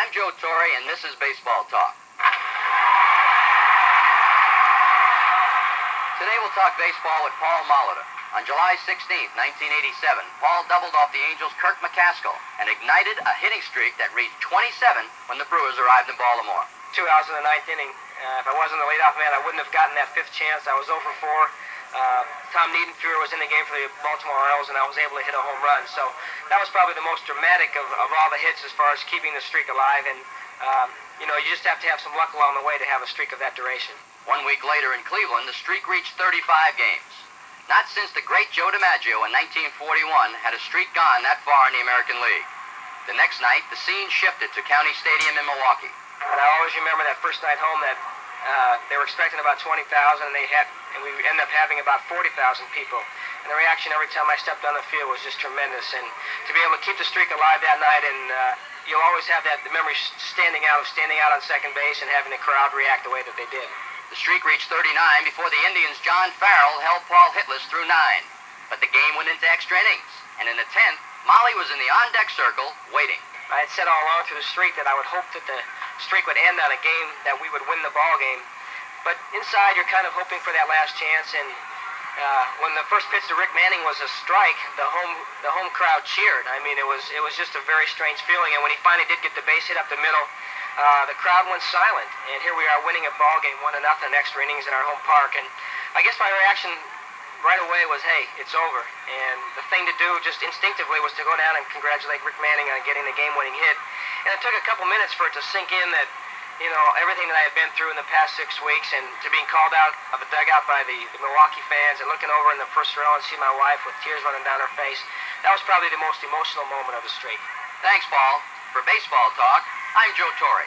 I'm Joe Torre, and this is Baseball Talk. Today we'll talk baseball with Paul Molitor. On July 16th, 1987, Paul doubled off the Angels' Kirk McCaskill and ignited a hitting streak that reached 27 when the Brewers arrived in Baltimore. 2 outs in the ninth inning. If I wasn't the leadoff man, I wouldn't have gotten that fifth chance. I was 0 for 4. Tom Niedenfuer was in the game for the Baltimore Orioles, and I was able to hit a home run. So that was probably the most dramatic of all the hits as far as keeping the streak alive. And, you just have to have some luck along the way to have a streak of that duration. 1 week later in Cleveland, the streak reached 35 games. Not since the great Joe DiMaggio in 1941 had a streak gone that far in the American League. The next night, the scene shifted to County Stadium in Milwaukee. And I always remember that first night home that they were expecting about 20,000, and we ended up having about 40,000 people. And the reaction every time I stepped on the field was just tremendous. And to be able to keep the streak alive that night, and you'll always have the memory standing out on second base and having the crowd react the way that they did. The streak reached 39 before the Indians' John Farrell held Paul hitless through 9. But the game went into extra innings, and in the 10th, Molly was in the on-deck circle waiting. I had said all along through the streak that I would hope that the streak would end on a game that we would win the ball game. But inside, you're kind of hoping for that last chance. And when the first pitch to Rick Manning was a strike, the home crowd cheered. I mean, it was just a very strange feeling. And when he finally did get the base hit up the middle, the crowd went silent. And here we are winning a ball game 1-0 extra innings in our home park. And I guess my reaction right away was, hey, it's over. And the thing to do just instinctively was to go down and congratulate Rick Manning on getting the game-winning hit. And it took a couple minutes for it to sink in that, everything that I had been through in the past 6 weeks, and to being called out of the dugout by the Milwaukee fans and looking over in the first row and see my wife with tears running down her face, that was probably the most emotional moment of the streak. Thanks, Paul. For Baseball Talk, I'm Joe Torre.